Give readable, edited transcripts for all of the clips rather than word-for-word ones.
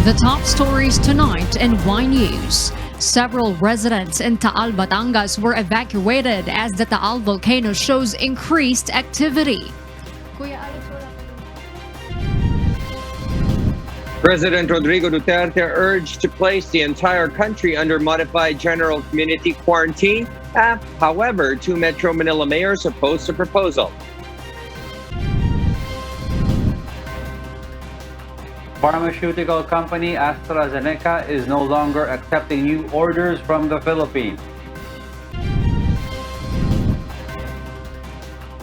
The top stories tonight in Y News. Several residents in Taal, Batangas were evacuated as the Taal volcano shows increased activity. President Rodrigo Duterte urged to place the entire country under modified general community quarantine. However, two Metro Manila mayors opposed the proposal. Pharmaceutical company AstraZeneca is no longer accepting new orders from the Philippines.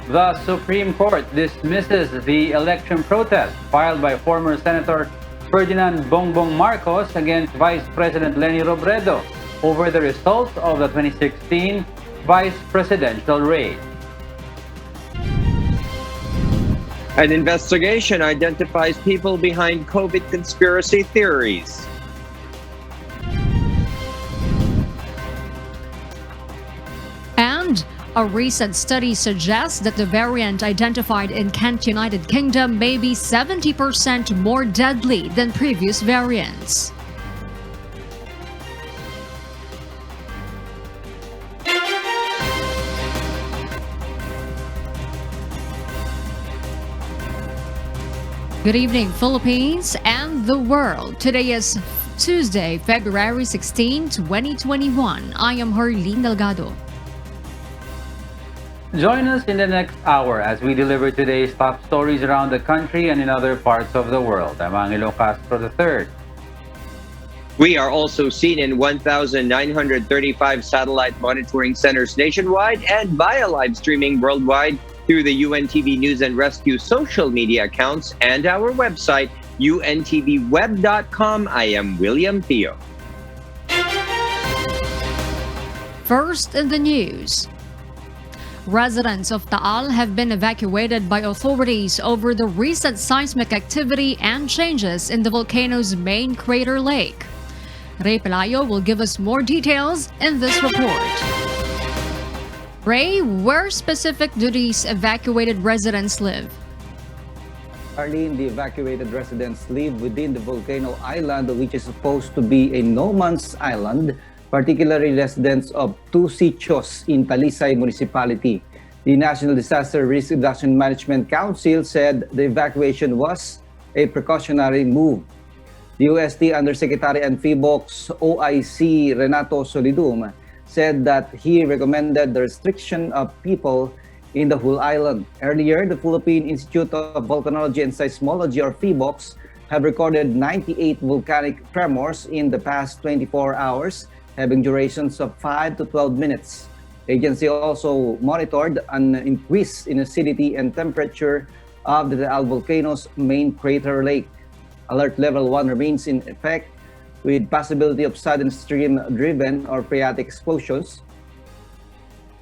The Supreme Court dismisses the election protest filed by former Senator Ferdinand Bongbong Marcos against Vice President Leni Robredo over the results of the 2016 vice presidential race. An investigation identifies people behind COVID conspiracy theories. And a recent study suggests that the variant identified in Kent, United Kingdom may be 70% more deadly than previous variants. Good evening, Philippines and the world. Today is Tuesday, February 16, 2021. I am Herlene Delgado. Join us in the next hour as we deliver today's top stories around the country and in other parts of the world. I'm Angelo Castro III. We are also seen in 1,935 satellite monitoring centers nationwide and via live streaming worldwide through the UNTV News and Rescue social media accounts and our website, untvweb.com. I am William Theo. First in the news. Residents of Taal have been evacuated by authorities over the recent seismic activity and changes in the volcano's main crater lake. Ray Pelayo will give us more details in this report. Ray, where specific do these evacuated residents live? Arlene, the evacuated residents live within the volcano island, which is supposed to be a no-man's island, particularly residents of two sitios in Talisay Municipality. The National Disaster Risk Reduction Management Council said the evacuation was a precautionary move. The UST Undersecretary and PHIVOLCS OIC Renato Solidum said that he recommended the restriction of people in the whole island. Earlier, the Philippine Institute of Volcanology and Seismology, or PHIVOLCS, have recorded 98 volcanic tremors in the past 24 hours, having durations of 5 to 12 minutes. The agency also monitored an increase in acidity and temperature of the Taal volcano's main crater lake. Alert level 1 remains in effect, with possibility of sudden stream-driven or phreatic explosions,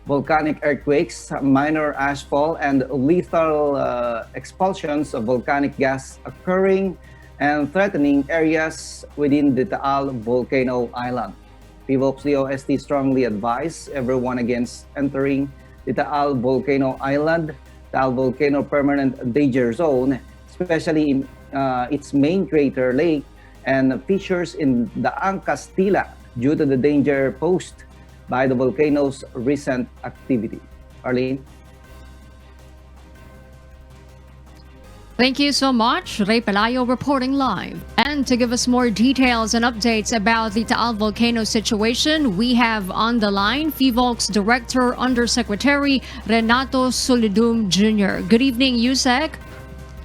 volcanic earthquakes, minor ashfall, and lethal expulsions of volcanic gas occurring and threatening areas within the Taal volcano island. PHIVOLCS DOST strongly advise everyone against entering the Taal volcano island, Taal volcano permanent danger zone, especially in its main crater lake and fissures in the Angkastila due to the danger posed by the volcano's recent activity. Arlene? Thank you so much, Ray Pelayo reporting live. And to give us more details and updates about the Taal volcano situation, we have on the line PHIVOLCS Director Undersecretary Renato Solidum Jr. Good evening, USEC.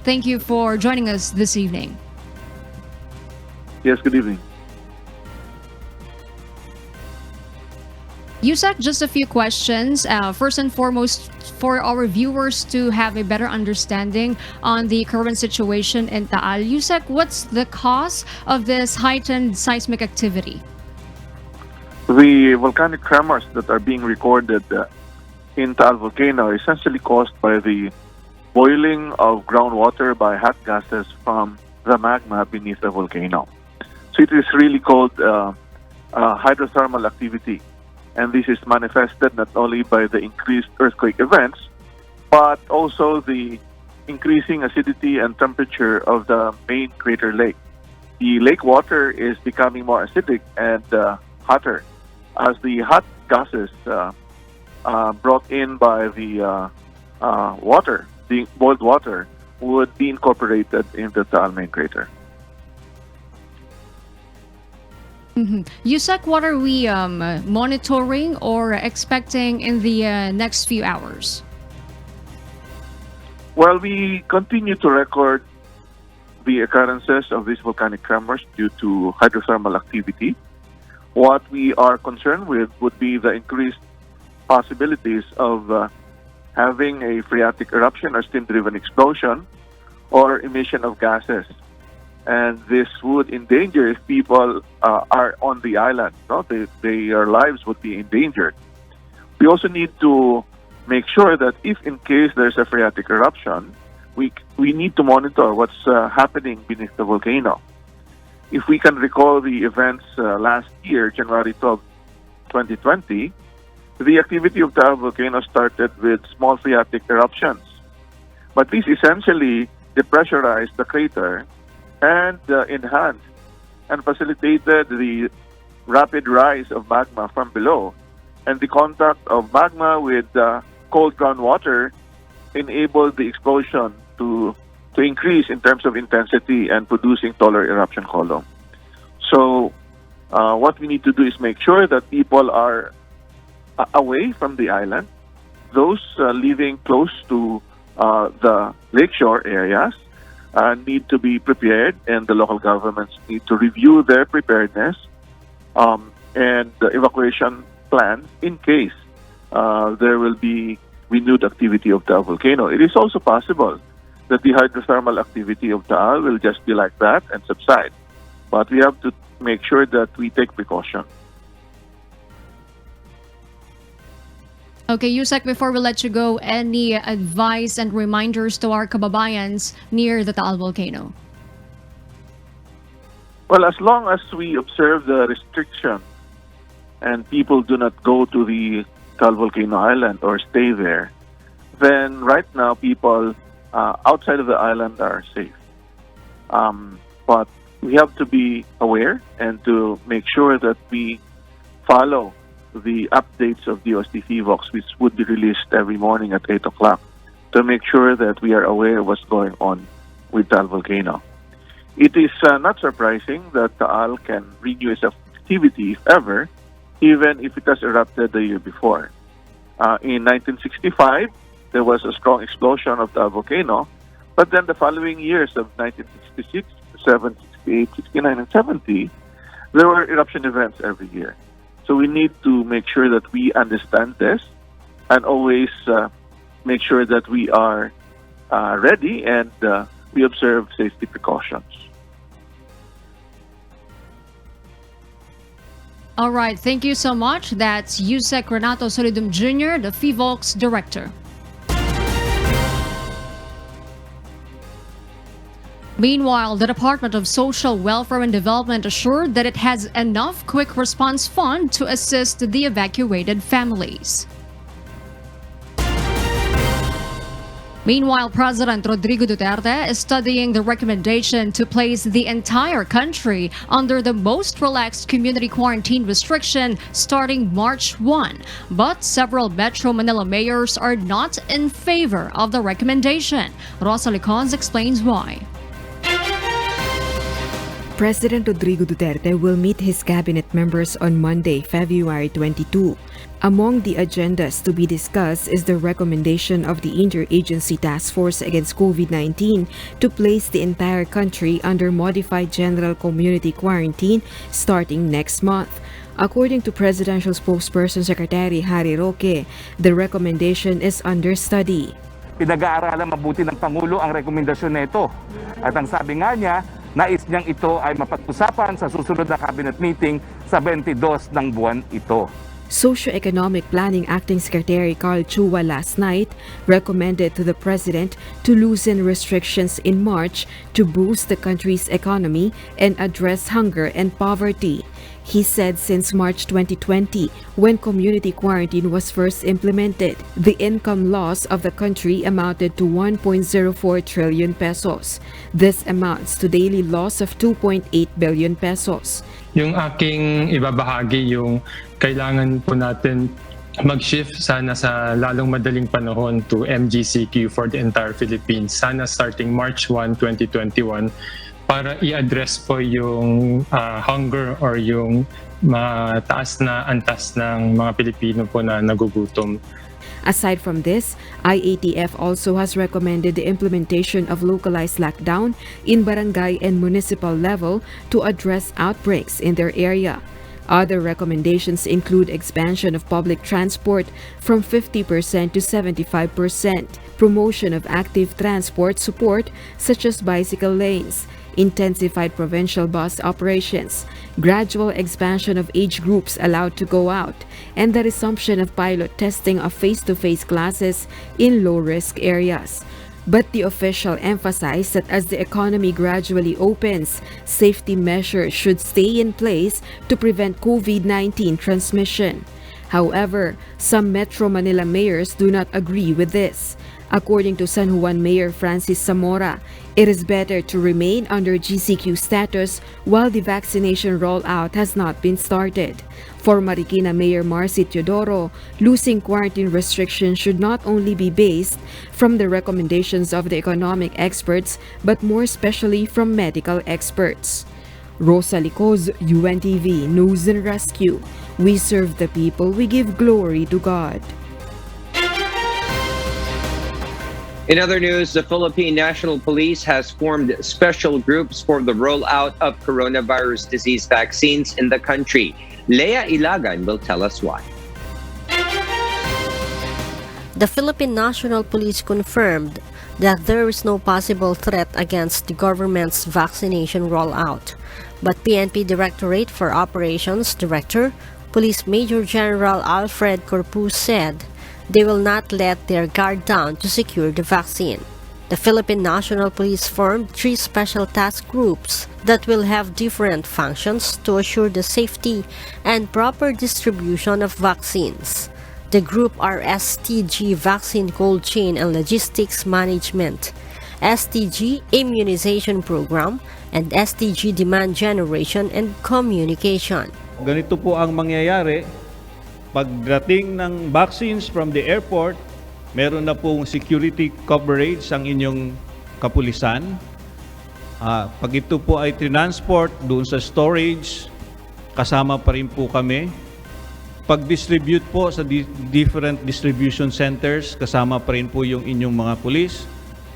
Thank you for joining us this evening. Yes, good evening. USEC, just a few questions. First and foremost, for our viewers to have a better understanding on the current situation in Taal. USEC, what's the cause of this heightened seismic activity? The volcanic tremors that are being recorded in Taal volcano are essentially caused by the boiling of groundwater by hot gases from the magma beneath the volcano. So it is really called hydrothermal activity. And this is manifested not only by the increased earthquake events, but also the increasing acidity and temperature of the main crater lake. the lake water is becoming more acidic and hotter, as the hot gases brought in by the water, the boiled water, would be incorporated in the Taal main crater. Yusek, what are we monitoring or expecting in the next few hours? Well, we continue to record the occurrences of these volcanic tremors due to hydrothermal activity. What we are concerned with would be the increased possibilities of having a phreatic eruption or steam-driven explosion or emission of gases. And this would endanger if people are on the island. No? Their lives would be endangered. We also need to make sure that if in case there's a phreatic eruption, we need to monitor what's happening beneath the volcano. If we can recall the events last year, January 12, 2020, the activity of the volcano started with small phreatic eruptions. But this essentially depressurized the crater and enhanced and facilitated the rapid rise of magma from below. And the contact of magma with cold groundwater enabled the explosion to increase in terms of intensity and producing taller eruption column. So what we need to do is make sure that people are away from the island. Those living close to the lakeshore areas need to be prepared, and the local governments need to review their preparedness and the evacuation plans in case there will be renewed activity of the volcano. It is also possible that the hydrothermal activity of Taal will just be like that and subside. But we have to make sure that we take precaution. Okay, Yusek, before we let you go, any advice and reminders to our kababayans near the Taal volcano? Well, as long as we observe the restriction and people do not go to the Taal volcano island or stay there, then right now people outside of the island are safe. But we have to be aware and to make sure that we follow the updates of DOST FIVOX, which would be released every morning at 8 o'clock, to make sure that we are aware of what's going on with Taal volcano. It is not surprising that Taal can renew its activity, if ever, even if it has erupted the year before. In 1965, there was a strong explosion of the volcano, but then the following years of 1966, 67, 68, 69, and 70, there were eruption events every year. So we need to make sure that we understand this and always make sure that we are ready and we observe safety precautions. All right, thank you so much. That's Yusek Renato Solidum Jr., the FIVOX director. Meanwhile, the Department of Social Welfare and Development assured that it has enough quick response fund to assist the evacuated families. Meanwhile, President Rodrigo Duterte is studying the recommendation to place the entire country under the most relaxed community quarantine restriction starting March 1. But several Metro Manila mayors are not in favor of the recommendation. Rosa Licons explains why. President Rodrigo Duterte will meet his cabinet members on Monday, February 22. Among the agendas to be discussed is the recommendation of the Interagency Task Force against COVID-19 to place the entire country under modified general community quarantine starting next month. According to Presidential Spokesperson Secretary Harry Roque, the recommendation is under study. Pinag-aaralan mabuti ng Pangulo ang rekomendasyon nito. At ang sabi nga niya, nais niyang ito ay mapag-usapan sa susunod na cabinet meeting sa 22 ng buwan ito. Socioeconomic Planning Acting Secretary Carl Chua last night recommended to the president to loosen restrictions in March to boost the country's economy and address hunger and poverty. He said since March 2020, when community quarantine was first implemented, the income loss of the country amounted to 1.04 trillion pesos. This amounts to daily loss of 2.8 billion pesos. Yung aking ibabahagi yung kailangan po natin mag-shift sana sa lalong madaling panahon to MGCQ for the entire Philippines. Sana starting March 1, 2021 para i-address po yung hunger or yung mataas na antas ng mga Pilipino po na nagugutom. Aside from this, IATF also has recommended the implementation of localized lockdown in barangay and municipal level to address outbreaks in their area. Other recommendations include expansion of public transport from 50% to 75%, promotion of active transport support such as bicycle lanes, intensified provincial bus operations, gradual expansion of age groups allowed to go out, and the resumption of pilot testing of face-to-face classes in low-risk areas. But the official emphasized that as the economy gradually opens, safety measures should stay in place to prevent COVID-19 transmission. However, some Metro Manila mayors do not agree with this. According to San Juan Mayor Francis Zamora, it is better to remain under GCQ status while the vaccination rollout has not been started. For Marikina Mayor Marcy Teodoro, losing quarantine restrictions should not only be based from the recommendations of the economic experts, but more especially from medical experts. Rosa Licoz, UNTV News and Rescue. We serve the people, we give glory to God. In other news, the Philippine National Police has formed special groups for the rollout of coronavirus disease vaccines in the country. Leah Ilagan will tell us why. The Philippine National Police confirmed that there is no possible threat against the government's vaccination rollout. But PNP Directorate for Operations Director, Police Major General Alfred Corpus said they will not let their guard down to secure the vaccine. The Philippine National Police formed 3 special task groups that will have different functions to assure the safety and proper distribution of vaccines. The group are STG Vaccine Cold Chain and Logistics Management, STG Immunization Program, and STG Demand Generation and Communication. Ganito po ang mangyayari. Pagdating ng vaccines from the airport, meron na pong security coverage ang inyong kapulisan. Pag ito po ay transport doon sa storage, kasama pa rin po kami. Pag-distribute po sa different distribution centers, kasama pa rin po yung inyong mga pulis,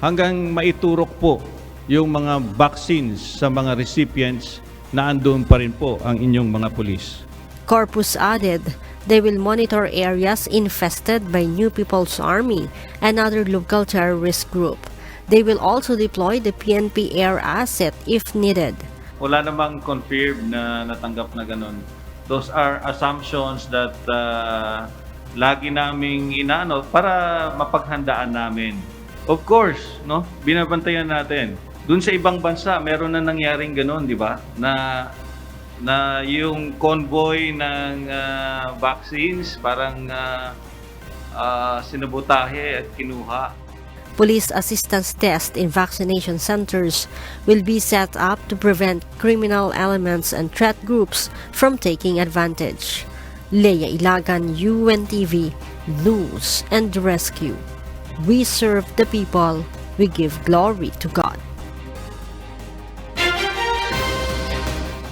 hanggang maiturok po yung mga vaccines sa mga recipients na andun pa rin po ang inyong mga pulis. Corpus added, they will monitor areas infested by New People's Army and other local terrorist group. They will also deploy the PNP air asset if needed. Wala namang confirmed na natanggap na ganun. Those are assumptions that lagi naming inaano para mapaghandaan namin. Of course, no, binabantayan natin. Doon sa ibang bansa, meron na nangyaring ganun, di ba? Na yung convoy ng vaccines parang sinabotahe at kinuha. Police assistance tests in vaccination centers will be set up to prevent criminal elements and threat groups from taking advantage. Leah Ilagan, UNTV News and Rescue. We serve the people, we give glory to God.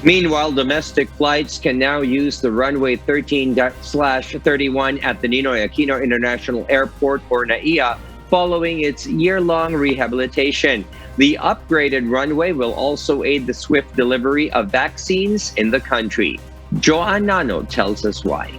Meanwhile, domestic flights can now use the runway 13/31 at the Ninoy Aquino International Airport, or NAIA, following its year-long rehabilitation. The upgraded runway will also aid the swift delivery of vaccines in the country. Joanne Nano tells us why.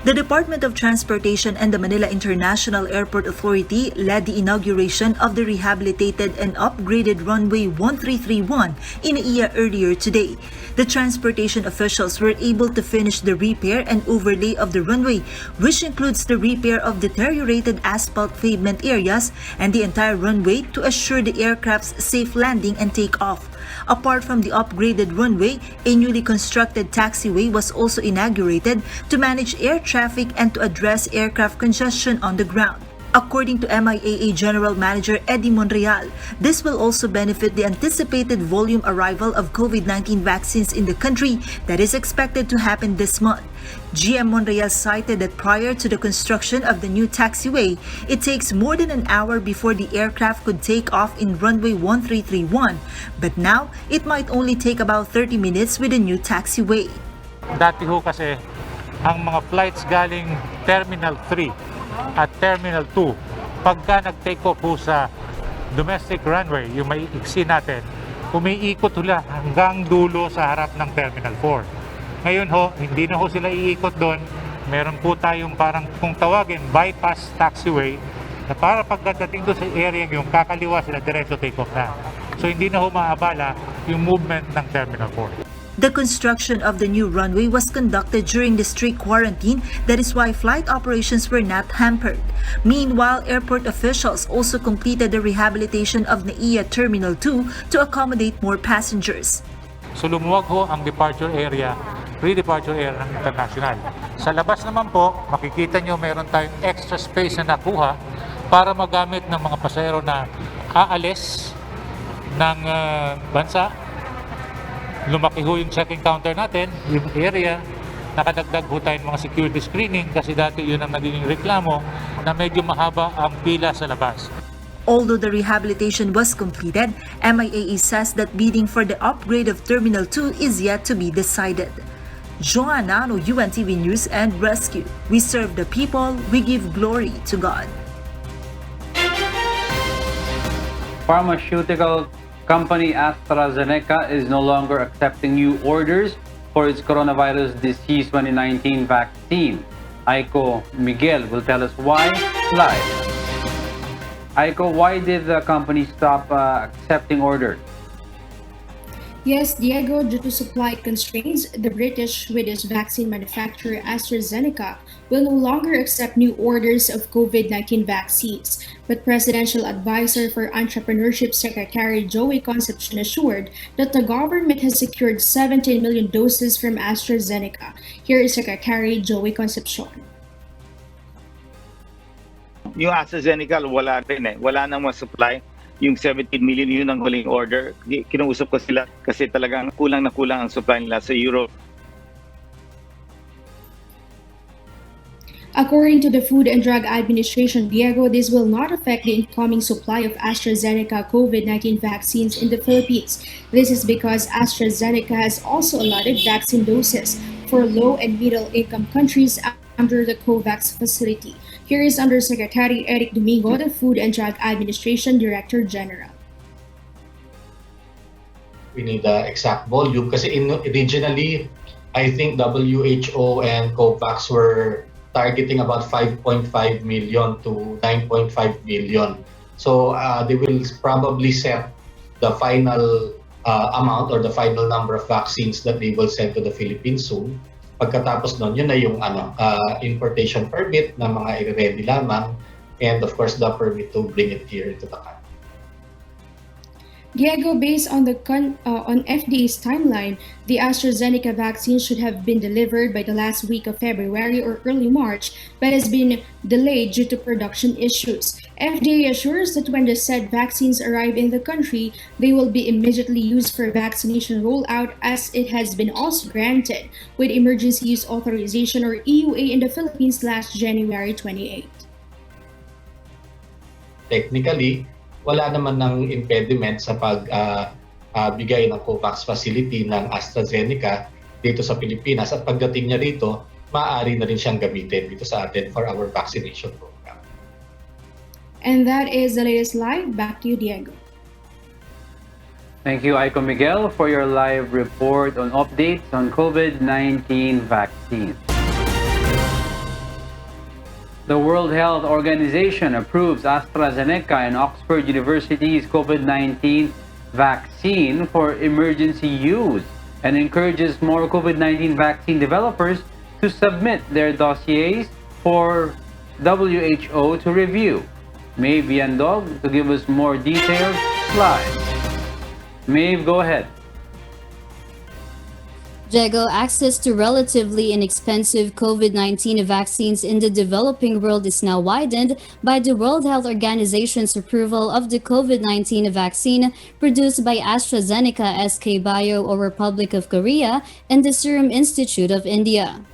The Department of Transportation and the Manila International Airport Authority led the inauguration of the rehabilitated and upgraded runway 1331 in NAIA earlier today. The transportation officials were able to finish the repair and overlay of the runway, which includes the repair of deteriorated asphalt pavement areas and the entire runway to assure the aircraft's safe landing and takeoff. Apart from the upgraded runway, a newly constructed taxiway was also inaugurated to manage air traffic and to address aircraft congestion on the ground. According to MIAA General Manager Eddie Monreal, this will also benefit the anticipated volume arrival of COVID-19 vaccines in the country that is expected to happen this month. GM Monreal cited that prior to the construction of the new taxiway, it takes more than an hour before the aircraft could take off in runway 1331, but now it might only take about 30 minutes with the new taxiway. Dati ho kasi ang mga flights galing Terminal 3 at Terminal 2, pagka nag-take off po sa domestic runway, yung may iksi natin, umiikot hula hanggang dulo sa harap ng Terminal 4. Ngayon ho, hindi na ho sila iikot doon. Meron po tayong parang kung tawagin bypass taxiway na para pagdating doon sa area yung kakaliwa sila diretso take off na. So hindi na ho maabala yung movement ng Terminal 4. The construction of the new runway was conducted during the strict quarantine, that is why flight operations were not hampered. Meanwhile, airport officials also completed the rehabilitation of NAIA Terminal 2 to accommodate more passengers. So lumuwag ho ang departure area, pre-departure area ng international. Sa labas naman po, makikita nyo meron tayong extra space na nakuha para magamit ng mga pasahero na aalis ng bansa. Lumaki ho yung checking counter natin, yung area, nakadagdag ho tayo mga security screening kasi dati yun ang naging reklamo na medyo mahaba ang pila sa labas. Although the rehabilitation was completed, MIAA says that bidding for the upgrade of Terminal 2 is yet to be decided. Joanna, UNTV News and Rescue. We serve the people, we give glory to God. Pharmaceutical company AstraZeneca is no longer accepting new orders for its coronavirus disease 2019 vaccine. Aiko Miguel will tell us why live. Aiko, why did the company stop accepting orders? Yes, Diego, due to supply constraints, the British Swedish vaccine manufacturer AstraZeneca will no longer accept new orders of COVID-19 vaccines. But Presidential Advisor for Entrepreneurship Secretary Joey Concepcion assured that the government has secured 17 million doses from AstraZeneca. Here is Secretary Joey Concepcion. Yung AstraZeneca, wala rin eh. Wala nang ma-supply. Yung 17 million yun ang huling order. Kinausap ko sila kasi talagang kulang na kulang ang supply nila sa Europe. According to the Food and Drug Administration, Diego, this will not affect the incoming supply of AstraZeneca COVID-19 vaccines in the Philippines. This is because AstraZeneca has also allotted vaccine doses for low and middle-income countries under the COVAX facility. Here is Undersecretary Eric Domingo, the Food and Drug Administration Director General. We need the exact volume kasi originally, I think WHO and COVAX were targeting about 5.5 million to 9.5 million. So they will probably set the final amount or the final number of vaccines that they will send to the Philippines soon. Pagkatapos nun, yun na yung importation permit na mga i-ready lamang and of course the permit to bring it here into the country. Diego, based on the on FDA's timeline, the AstraZeneca vaccine should have been delivered by the last week of February or early March, but has been delayed due to production issues. FDA assures that when the said vaccines arrive in the country, they will be immediately used for vaccination rollout, as it has been also granted with emergency use authorization or EUA in the Philippines last January 28. Technically, wala naman ng impediment sa pagbigay ng COVAX facility ng AstraZeneca dito sa Pilipinas at pagdating niya rito, maaari na rin siyang gamitin dito sa atin for our vaccination program. And that is the latest live. Back to you, Diego. Thank you, Aiko Miguel, for your live report on updates on COVID-19 vaccines. The World Health Organization approves AstraZeneca and Oxford University's COVID-19 vaccine for emergency use and encourages more COVID-19 vaccine developers to submit their dossiers for WHO to review. Maeve Yandog to give us more details live. Maeve, go ahead. Diego, access to relatively inexpensive COVID-19 vaccines in the developing world is now widened by the World Health Organization's approval of the COVID-19 vaccine produced by AstraZeneca, SK Bio or Republic of Korea, and the Serum Institute of India.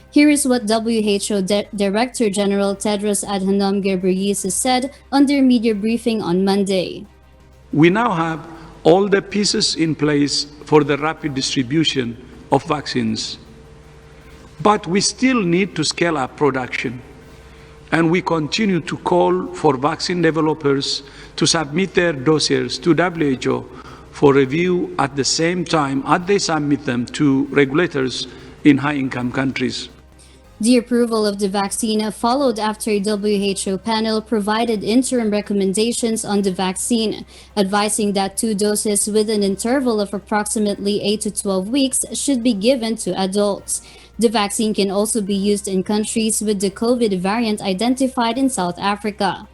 Here is what WHO Director General Tedros Adhanom Ghebreyesus said on their media briefing on Monday. We now have all the pieces in place for the rapid distribution of vaccines. But we still need to scale up production. And we continue to call for vaccine developers to submit their dossiers to WHO for review at the same time as they submit them to regulators in high-income countries. The approval of the vaccine followed after a WHO panel provided interim recommendations on the vaccine, advising that 2 doses with an interval of approximately 8 to 12 weeks should be given to adults. The vaccine can also be used in countries with the COVID variant identified in South Africa.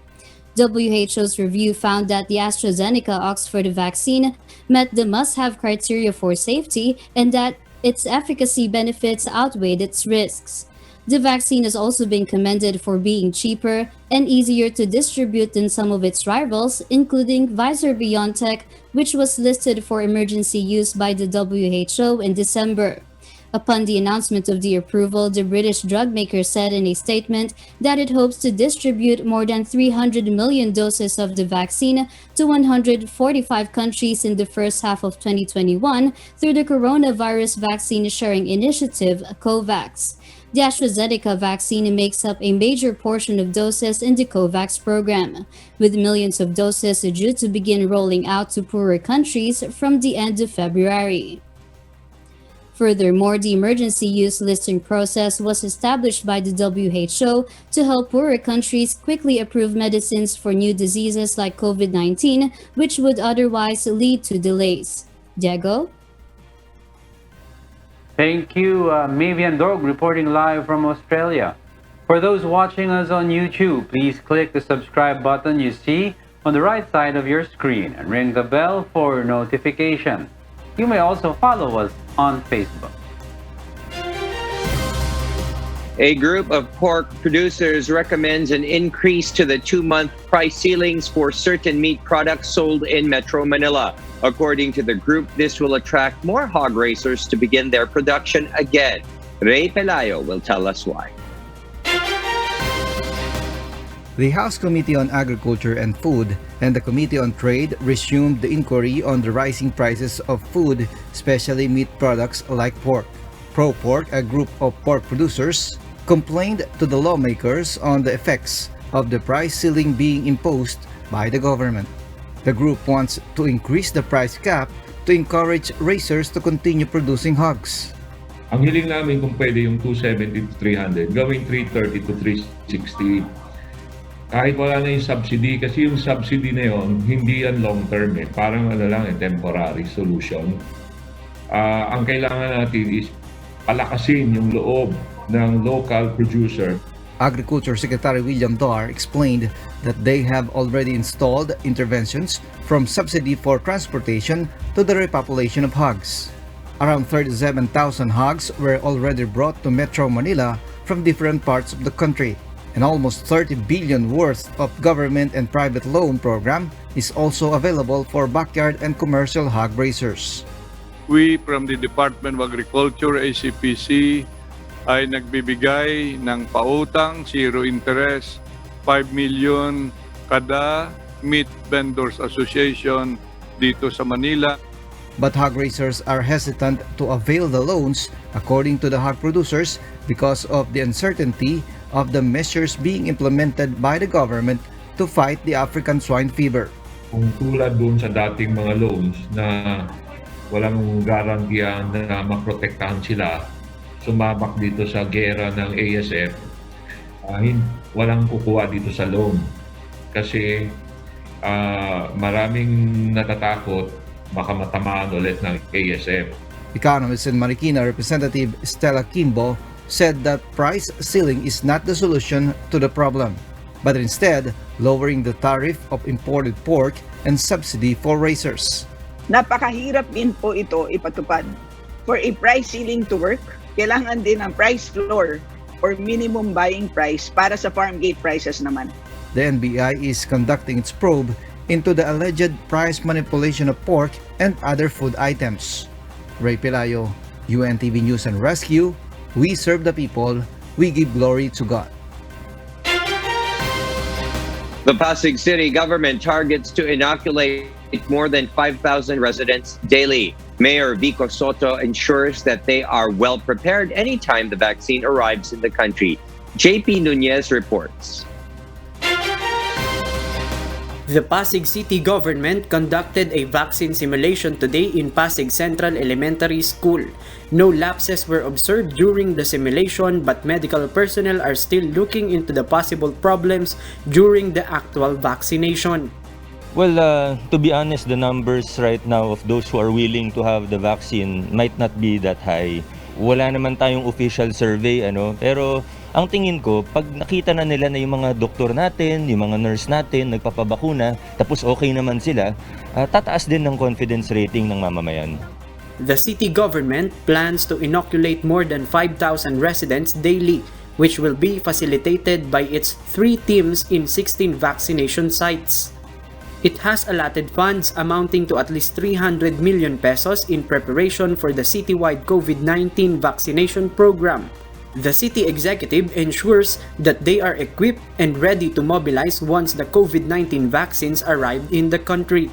WHO's review found that the AstraZeneca Oxford vaccine met the must-have criteria for safety and that its efficacy benefits outweighed its risks. The vaccine has also been commended for being cheaper and easier to distribute than some of its rivals, including Pfizer-BioNTech, which was listed for emergency use by the WHO in December. Upon the announcement of the approval, the British drug maker said in a statement that it hopes to distribute more than 300 million doses of the vaccine to 145 countries in the first half of 2021 through the Coronavirus Vaccine Sharing Initiative, COVAX. The AstraZeneca vaccine makes up a major portion of doses in the COVAX program, with millions of doses due to begin rolling out to poorer countries from the end of February. Furthermore, the emergency use listing process was established by the WHO to help poorer countries quickly approve medicines for new diseases like COVID-19, which would otherwise lead to delays. Diego? Thank you, Maeve Yandog, reporting live from Australia. For those watching us on YouTube, please click the subscribe button you see on the right side of your screen and ring the bell for notification. You may also follow us on Facebook. A group of pork producers recommends an increase to the 2-month price ceilings for certain meat products sold in Metro Manila. According to the group, this will attract more hog racers to begin their production again. Ray Pelayo will tell us why. The House Committee on Agriculture and Food and the Committee on Trade resumed the inquiry on the rising prices of food, especially meat products like pork. ProPork, a group of pork producers, complained to the lawmakers on the effects of the price ceiling being imposed by the government. The group wants to increase the price cap to encourage racers to continue producing hogs. Ang hiling namin kung pwede yung 270 to 300, gawing 330 to 360. Kahit wala na yung subsidy, kasi yung subsidy na yun, hindi yan long term eh. Parang temporary solution. Ang kailangan natin is palakasin yung loob ng local producer. Agriculture Secretary William Dar explained that they have already installed interventions from subsidy for transportation to the repopulation of hogs. Around 37,000 hogs were already brought to Metro Manila from different parts of the country, and almost 30 billion worth of government and private loan program is also available for backyard and commercial hog raisers. We from the Department of Agriculture, ACPC, ay nagbibigay ng pautang, zero interest, 5 million kada Meat Vendors Association dito sa Manila. But hog raisers are hesitant to avail the loans, according to the hog producers, because of the uncertainty of the measures being implemented by the government to fight the African swine fever. Kung tulad doon sa dating mga loans na walang garantiyan na maprotektahan sila, sumabak dito sa gera ng ASF, walang kukuha dito sa loan. Kasi maraming natatakot baka matamaan ulit ng ASF. Economist in Marikina Representative Stella Kimbo said that price ceiling is not the solution to the problem, but instead lowering the tariff of imported pork and subsidy for raisers. Napakahirap din po ito ipatupad. For a price ceiling to work, kailangan din ang price floor or minimum buying price para sa farm gate prices naman. The NBI is conducting its probe into the alleged price manipulation of pork and other food items. Ray Pelayo, UNTV News and Rescue. We serve the people, we give glory to God. The Pasig City government targets to inoculate more than 5,000 residents daily. Mayor Vico Soto ensures that they are well prepared anytime the vaccine arrives in the country. JP Nunez reports. The Pasig City government conducted a vaccine simulation today in Pasig Central Elementary School. No lapses were observed during the simulation, but medical personnel are still looking into the possible problems during the actual vaccination. Well, to be honest, the numbers right now of those who are willing to have the vaccine might not be that high. Wala naman tayong official survey, pero ang tingin ko, pag nakita na nila na yung mga doktor natin, yung mga nurse natin, nagpapabakuna, tapos okay naman sila, tataas din ng confidence rating ng mamamayan. The city government plans to inoculate more than 5,000 residents daily, which will be facilitated by its 3 teams in 16 vaccination sites. It has allotted funds amounting to at least 300 million pesos in preparation for the citywide COVID-19 vaccination program. The city executive ensures that they are equipped and ready to mobilize once the COVID-19 vaccines arrive in the country.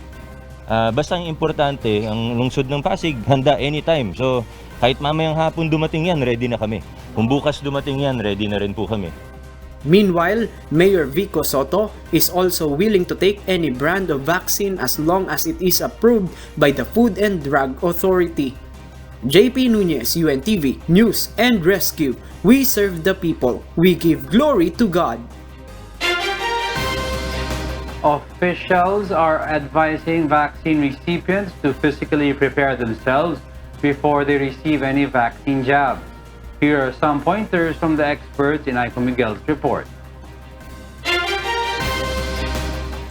Basta ang importante, ang lungsod ng Pasig, handa anytime. So, kahit mamayang hapon dumating yan, ready na kami. Kung bukas dumating yan, ready na rin po kami. Meanwhile, Mayor Vico Soto is also willing to take any brand of vaccine as long as it is approved by the Food and Drug Authority. JP Nunez, UNTV, News and Rescue. We serve the people. We give glory to God. Officials are advising vaccine recipients to physically prepare themselves before they receive any vaccine jabs. Here are some pointers from the experts in Aiko Miguel's report.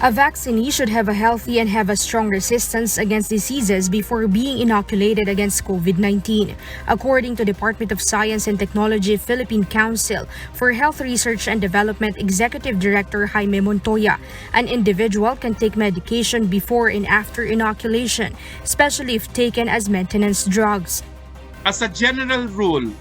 A vaccinee should have a healthy and have a strong resistance against diseases before being inoculated against COVID-19. According to Department of Science and Technology Philippine Council for Health Research and Development Executive Director Jaime Montoya, an individual can take medication before and after inoculation, especially if taken as maintenance drugs. As a general rule,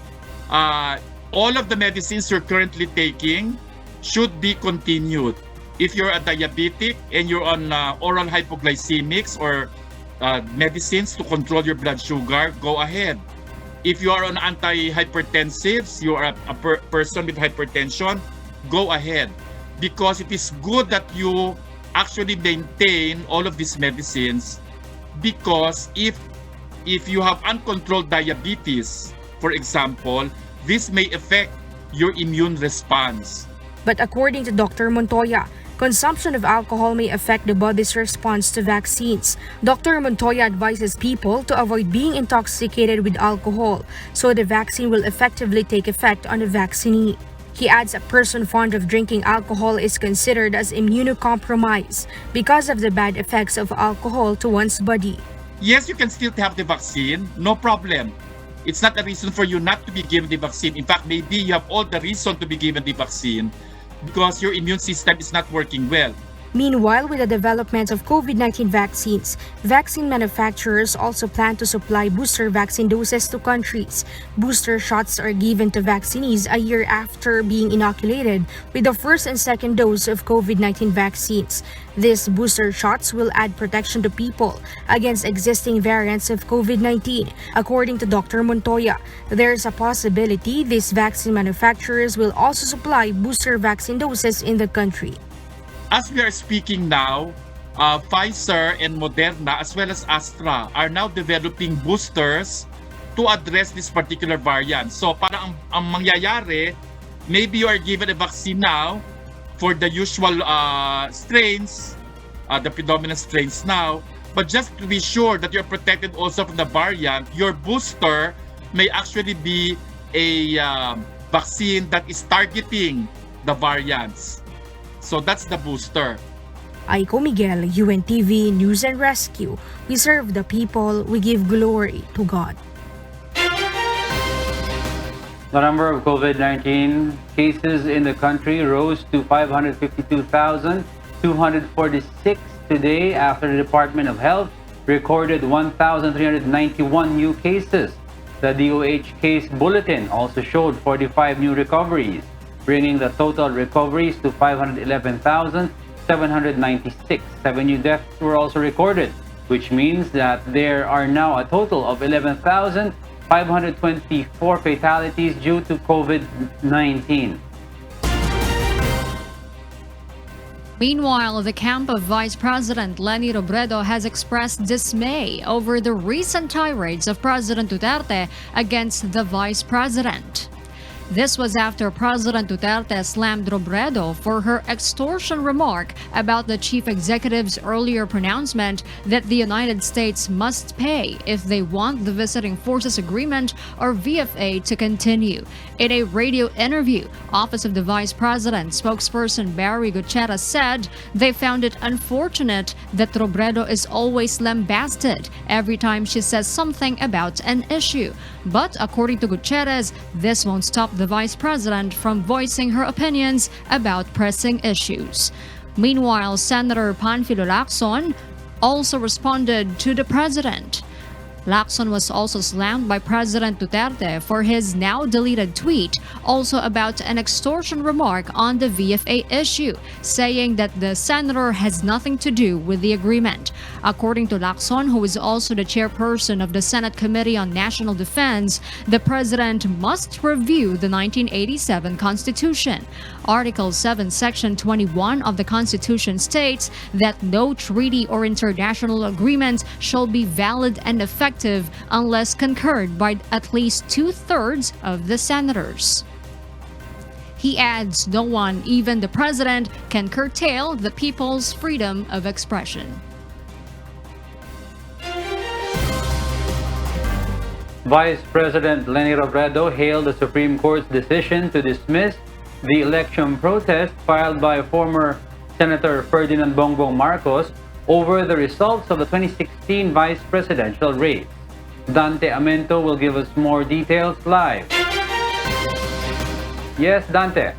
all of the medicines you're currently taking should be continued. If you're a diabetic and you're on oral hypoglycemics or medicines to control your blood sugar, go ahead. If you are on antihypertensives, you are a person with hypertension, go ahead. Because it is good that you actually maintain all of these medicines, because if you have uncontrolled diabetes, for example, this may affect your immune response. But according to Dr. Montoya, consumption of alcohol may affect the body's response to vaccines. Dr. Montoya advises people to avoid being intoxicated with alcohol so the vaccine will effectively take effect on the vaccinee. He adds a person fond of drinking alcohol is considered as immunocompromised because of the bad effects of alcohol to one's body. Yes, you can still have the vaccine, no problem. It's not a reason for you not to be given the vaccine. In fact, maybe you have all the reason to be given the vaccine because your immune system is not working well. Meanwhile, with the development of COVID-19 vaccines, vaccine manufacturers also plan to supply booster vaccine doses to countries. Booster shots are given to vaccinees a year after being inoculated with the first and second dose of COVID-19 vaccines. These booster shots will add protection to people against existing variants of COVID-19. According to Dr. Montoya, there is a possibility these vaccine manufacturers will also supply booster vaccine doses in the country. As we are speaking now, Pfizer and Moderna as well as Astra are now developing boosters to address this particular variant. So parang ang mangyayari, maybe you are given a vaccine now for the usual strains, the predominant strains now, but just to be sure that you're protected also from the variant, your booster may actually be a vaccine that is targeting the variants. So that's the booster. Aiko Miguel, UNTV News and Rescue. We serve the people, we give glory to God. The number of COVID-19 cases in the country rose to 552,246 today after the Department of Health recorded 1,391 new cases. The DOH case bulletin also showed 45 new recoveries, bringing the total recoveries to 511,796. 7 new deaths were also recorded, which means that there are now a total of 11,524 fatalities due to COVID-19. Meanwhile, the camp of Vice President Leni Robredo has expressed dismay over the recent tirades of President Duterte against the Vice President. This was after President Duterte slammed Robredo for her extortion remark about the chief executive's earlier pronouncement that the United States must pay if they want the Visiting Forces Agreement or VFA to continue. In a radio interview, Office of the Vice President spokesperson Barry Gutierrez said they found it unfortunate that Robredo is always lambasted every time she says something about an issue. But according to Gutierrez, this won't stop the Vice President from voicing her opinions about pressing issues. Meanwhile, Senator Panfilo Lacson also responded to the President. Lacson was also slammed by President Duterte for his now deleted tweet also about an extortion remark on the VFA issue, saying that the senator has nothing to do with the agreement. According to Lacson, who is also the chairperson of the Senate Committee on National Defense, the president must review the 1987 Constitution. Article 7, Section 21 of the Constitution states that no treaty or international agreement shall be valid and effective unless concurred by at least 2/3 of the senators. He adds no one, even the president, can curtail the people's freedom of expression. Vice President Leni Robredo hailed the Supreme Court's decision to dismiss the election protest filed by former Senator Ferdinand Bongbong Marcos over the results of the 2016 vice presidential race. Dante Amento will give us more details live. Yes, Dante.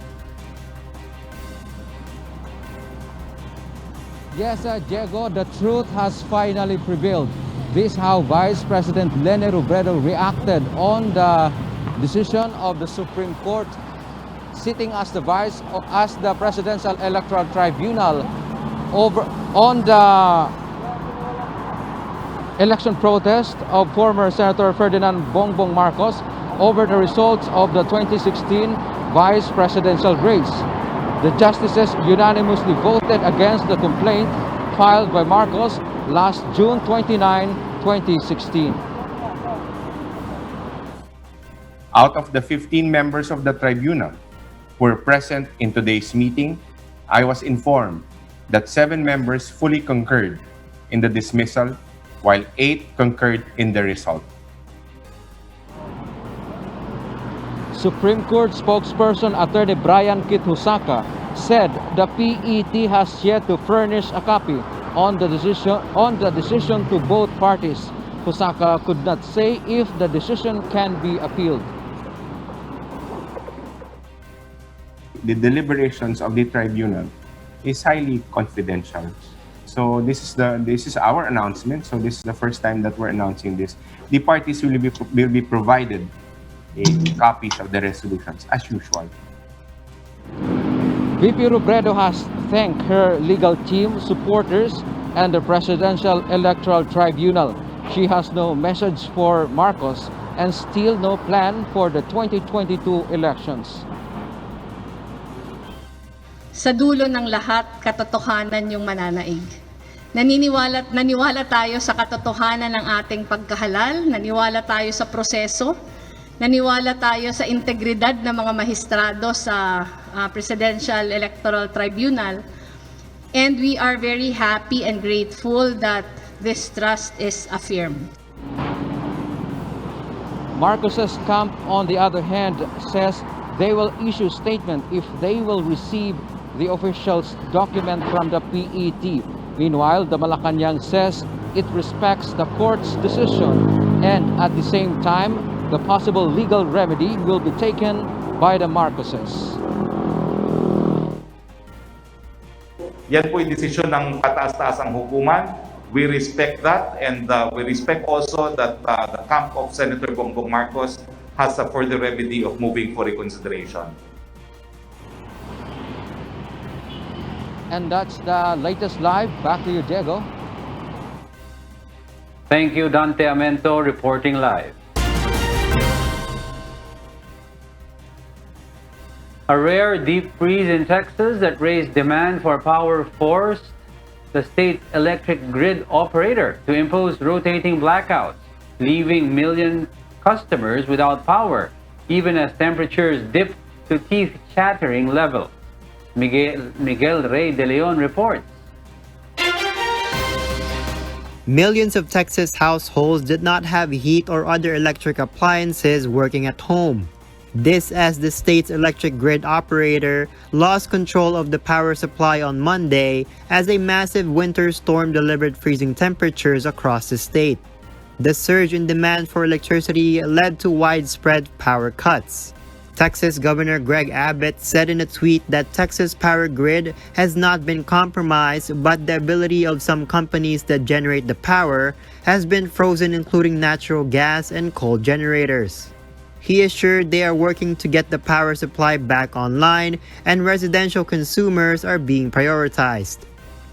Yes, Diego, the truth has finally prevailed. This is how Vice President Leni Robredo reacted on the decision of the Supreme Court, sitting as the Presidential Electoral Tribunal on the election protest of former Senator Ferdinand Bongbong Marcos over the results of the 2016 vice presidential race. The justices unanimously voted against the complaint filed by Marcos last June 29, 2016. Out of the 15 members of the tribunal who were present in today's meeting, I was informed that 7 members fully concurred in the dismissal, while 8 concurred in the result. Supreme Court spokesperson Attorney Brian Kit Husaka said the PET has yet to furnish a copy on the decision to both parties. Husaka could not say if the decision can be appealed. The deliberations of the tribunal is highly confidential. So this is our announcement. So this is the first time that we're announcing this. The parties will be provided copies of the resolutions as usual. VP Robredo has thanked her legal team, supporters, and the Presidential Electoral Tribunal. She has no message for Marcos and still no plan for the 2022 elections. Sa dulo ng lahat, katotohanan yung mananaig. Naniwala tayo sa katotohanan ng ating pagkahalal, naniwala tayo sa proseso, Naniwala tayo sa integridad ng mga mahistrado sa Presidential Electoral Tribunal, and we are very happy and grateful that this trust is affirmed. Marcos's camp, on the other hand, says they will issue statement if they will receive the official's document from the PET. Meanwhile, the Malacanang says it respects the court's decision and at the same time, the possible legal remedy will be taken by the Marcoses. Yan po yung desisyon ng kataas-taasang hukuman. We respect that, and we respect also that the camp of Senator Bongbong Marcos has a further remedy of moving for reconsideration. And that's the latest live. Back to you, Diego. Thank you, Dante Amento, reporting live. A rare deep freeze in Texas that raised demand for power forced the state's electric grid operator to impose rotating blackouts, leaving million customers without power, even as temperatures dipped to teeth-chattering levels. Miguel Rey de Leon reports. Millions of Texas households did not have heat or other electric appliances working at home. This as the state's electric grid operator lost control of the power supply on Monday as a massive winter storm delivered freezing temperatures across the state. The surge in demand for electricity led to widespread power cuts. Texas Governor Greg Abbott said in a tweet that Texas power grid has not been compromised, but the ability of some companies that generate the power has been frozen, including natural gas and coal generators. He assured they are working to get the power supply back online and residential consumers are being prioritized.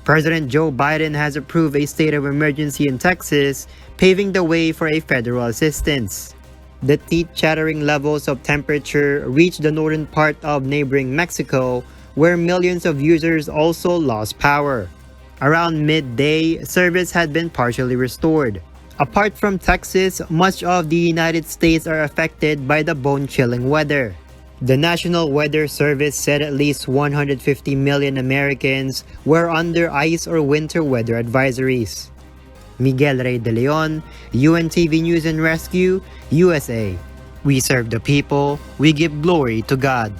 President Joe Biden has approved a state of emergency in Texas, paving the way for a federal assistance. The teeth-chattering levels of temperature reached the northern part of neighboring Mexico, where millions of users also lost power. Around midday, service had been partially restored. Apart from Texas, much of the United States are affected by the bone-chilling weather. The National Weather Service said at least 150 million Americans were under ice or winter weather advisories. Miguel Rey de Leon, UNTV News and Rescue, USA. We serve the people, we give glory to God.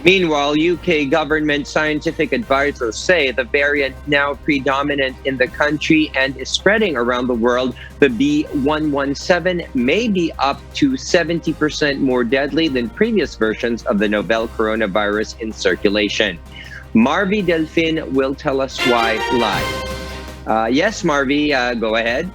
Meanwhile, UK government scientific advisors say the variant now predominant in the country and is spreading around the world, the B117, may be up to 70% more deadly than previous versions of the novel coronavirus in circulation. Marvy Delfin will tell us why live. Yes, Marvy, go ahead.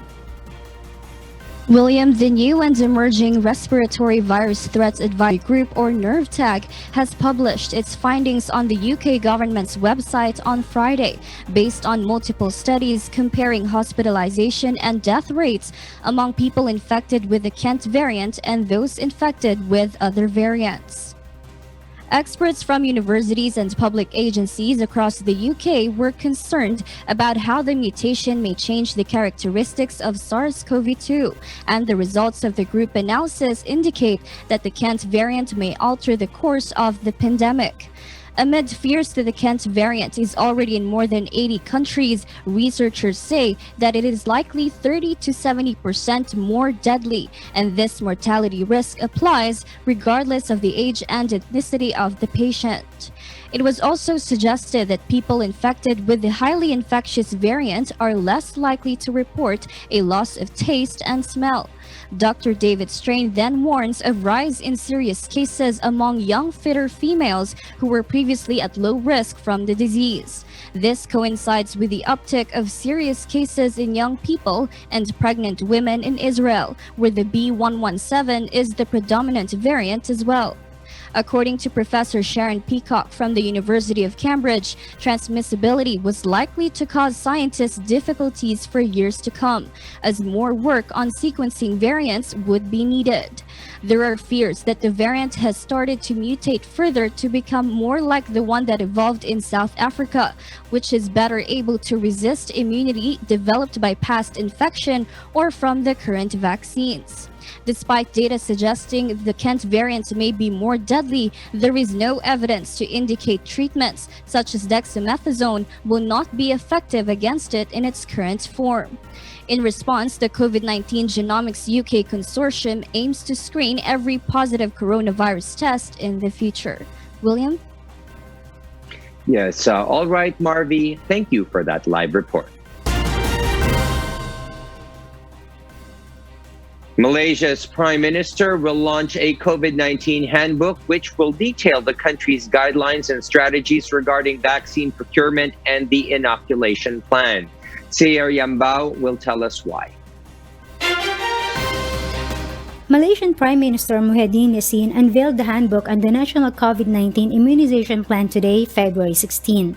William, the new and emerging respiratory virus threat advisory group, or NERVTAG, has published its findings on the UK government's website on Friday, based on multiple studies comparing hospitalization and death rates among people infected with the Kent variant and those infected with other variants. Experts from universities and public agencies across the UK were concerned about how the mutation may change the characteristics of SARS-CoV-2, and the results of the group analysis indicate that the Kent variant may alter the course of the pandemic. Amid fears that the Kent variant is already in more than 80 countries, researchers say that it is likely 30 to 70% more deadly, and this mortality risk applies regardless of the age and ethnicity of the patient. It was also suggested that people infected with the highly infectious variant are less likely to report a loss of taste and smell. Dr. David Strain then warns of rise in serious cases among young, fitter females who were previously at low risk from the disease. This coincides with the uptick of serious cases in young people and pregnant women in Israel, where the B117 is the predominant variant as well. According to Professor Sharon Peacock from the University of Cambridge, transmissibility was likely to cause scientists difficulties for years to come, as more work on sequencing variants would be needed. There are fears that the variant has started to mutate further to become more like the one that evolved in South Africa, which is better able to resist immunity developed by past infection or from the current vaccines. Despite data suggesting the Kent variant may be more deadly, there is no evidence to indicate treatments such as dexamethasone will not be effective against it in its current form. In response, the COVID-19 Genomics UK Consortium aims to screen every positive coronavirus test in the future. William? Yes, all right, Marvy. Thank you for that live report. Malaysia's Prime Minister will launch a COVID-19 handbook which will detail the country's guidelines and strategies regarding vaccine procurement and the inoculation plan. Sier Yambao will tell us why. Malaysian Prime Minister Muhyiddin Yassin unveiled the handbook on the National COVID-19 Immunization Plan today, February 16.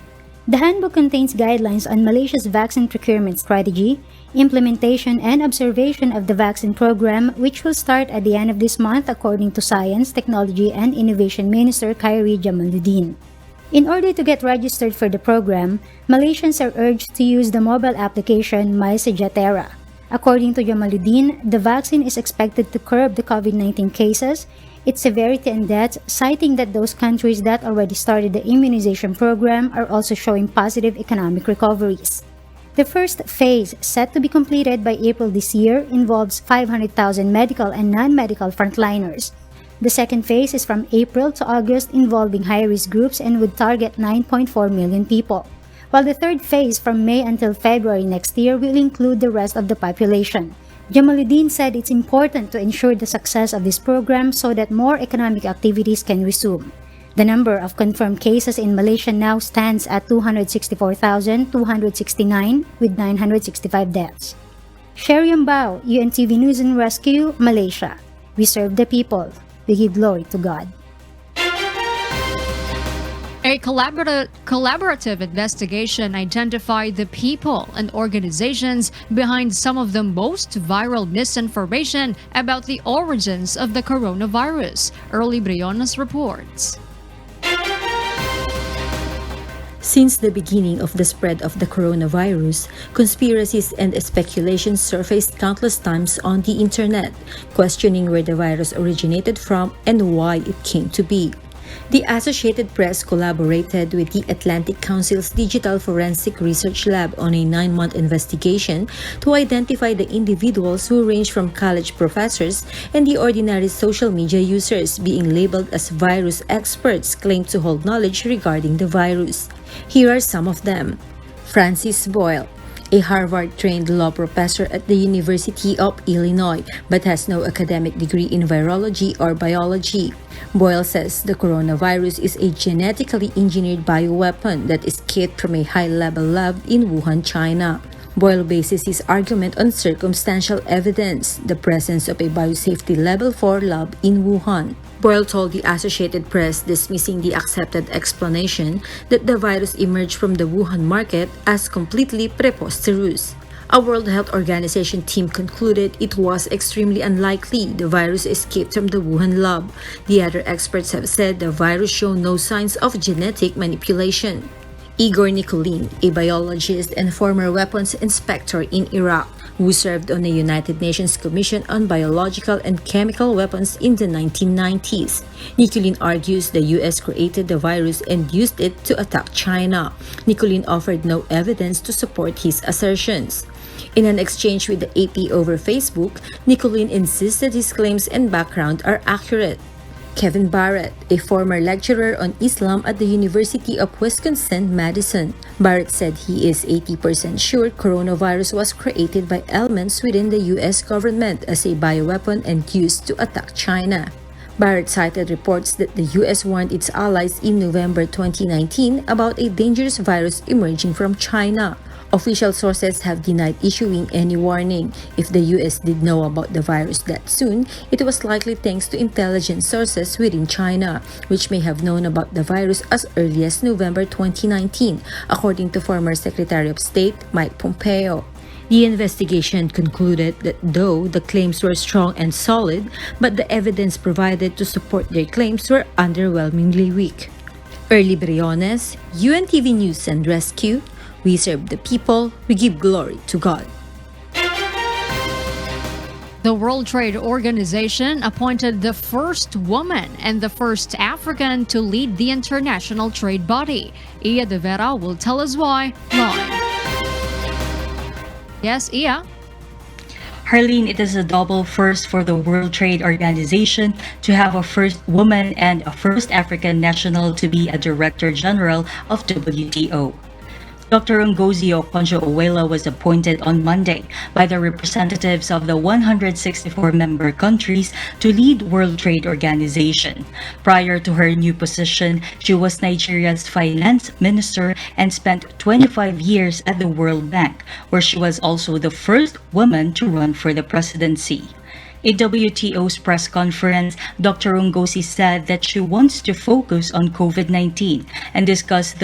The handbook contains guidelines on Malaysia's vaccine procurement strategy, implementation and observation of the vaccine program, which will start at the end of this month according to Science, Technology and Innovation Minister Khairi Jamaluddin. In order to get registered for the program, Malaysians are urged to use the mobile application My Sejahtera. According to Jamaluddin, the vaccine is expected to curb the COVID-19 cases, its severity and deaths, citing that those countries that already started the immunization program are also showing positive economic recoveries. The first phase, set to be completed by April this year, involves 500,000 medical and non-medical frontliners. The second phase is from April to August, involving high-risk groups and would target 9.4 million people, while the third phase from May until February next year will include the rest of the population. Jamaluddin said it's important to ensure the success of this program so that more economic activities can resume. The number of confirmed cases in Malaysia now stands at 264,269 with 965 deaths. Sherry Bao, UNTV News and Rescue, Malaysia. We serve the people. We give glory to God. A collaborative investigation identified the people and organizations behind some of the most viral misinformation about the origins of the coronavirus. Early Briones reports. Since the beginning of the spread of the coronavirus, conspiracies and speculations surfaced countless times on the internet, questioning where the virus originated from and why it came to be. The Associated Press collaborated with the Atlantic Council's Digital Forensic Research Lab on a 9-month investigation to identify the individuals who range from college professors and the ordinary social media users being labeled as virus experts claimed to hold knowledge regarding the virus. Here are some of them. Francis Boyle, a Harvard-trained law professor at the University of Illinois, but has no academic degree in virology or biology. Boyle says the coronavirus is a genetically engineered bioweapon that escaped from a high-level lab in Wuhan, China. Boyle bases his argument on circumstantial evidence, the presence of a biosafety level 4 lab in Wuhan. Boyle told the Associated Press, dismissing the accepted explanation that the virus emerged from the Wuhan market as completely preposterous. A World Health Organization team concluded it was extremely unlikely the virus escaped from the Wuhan lab. The other experts have said the virus showed no signs of genetic manipulation. Igor Nikulin, a biologist and former weapons inspector in Iraq, who served on the United Nations Commission on Biological and Chemical Weapons in the 1990s. Nikulin argues the US created the virus and used it to attack China. Nikulin offered no evidence to support his assertions. In an exchange with the AP over Facebook, Nikulin insisted his claims and background are accurate. Kevin Barrett, a former lecturer on Islam at the University of Wisconsin-Madison. Barrett said he is 80% sure coronavirus was created by elements within the US government as a bioweapon and used to attack China. Barrett cited reports that the US warned its allies in November 2019 about a dangerous virus emerging from China. Official sources have denied issuing any warning. If the US did know about the virus that soon, it was likely thanks to intelligence sources within China, which may have known about the virus as early as November 2019, according to former Secretary of State Mike Pompeo. The investigation concluded that though the claims were strong and solid, but the evidence provided to support their claims were underwhelmingly weak. Early Briones, UNTV News and Rescue. We serve the people, we give glory to God. The World Trade Organization appointed the first woman and the first African to lead the international trade body. Ia De Vera will tell us why live. Yes, Ia? Harleen, it is a double first for the World Trade Organization to have a first woman and a first African national to be a Director General of WTO. Dr. Ngozi Okonjo-Iweala was appointed on Monday by the representatives of the 164 member countries to lead World Trade Organization. Prior to her new position, she was Nigeria's finance minister and spent 25 years at the World Bank, where she was also the first woman to run for the presidency. At WTO's press conference, Dr. Ngozi said that she wants to focus on COVID-19 and discuss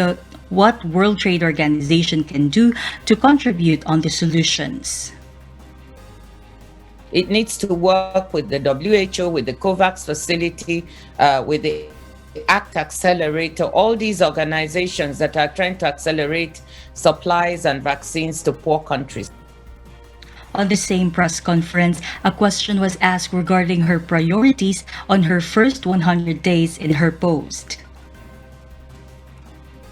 what World Trade Organization can do to contribute on the solutions. It needs to work with the WHO, with the COVAX facility, with the ACT Accelerator, all these organizations that are trying to accelerate supplies and vaccines to poor countries. On the same press conference, a question was asked regarding her priorities on her first 100 days in her post.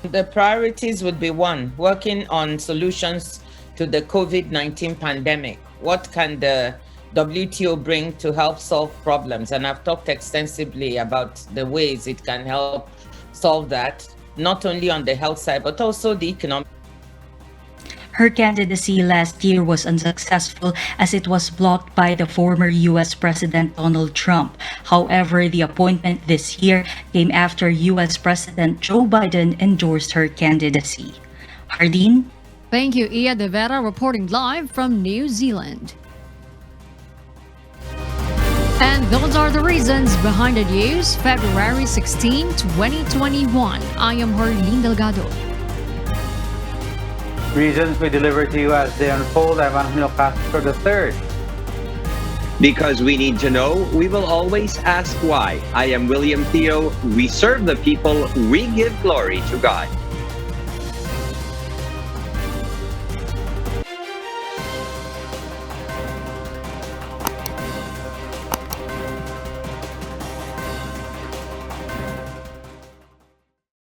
The priorities would be one, working on solutions to the COVID-19 pandemic. What can the WTO bring to help solve problems? And I've talked extensively about the ways it can help solve that, not only on the health side, but also the economic. Her candidacy last year was unsuccessful as it was blocked by the former U.S. President Donald Trump. However, the appointment this year came after U.S. President Joe Biden endorsed her candidacy. Hardin? Thank you, Ia De Vera, reporting live from New Zealand. And those are the reasons behind the news, February 16, 2021. I am Harleen Delgado. Reasons we deliver to you as they unfold. I'm Angelo Castro III. Because we need to know, we will always ask why. I am William Theo. We serve the people. We give glory to God.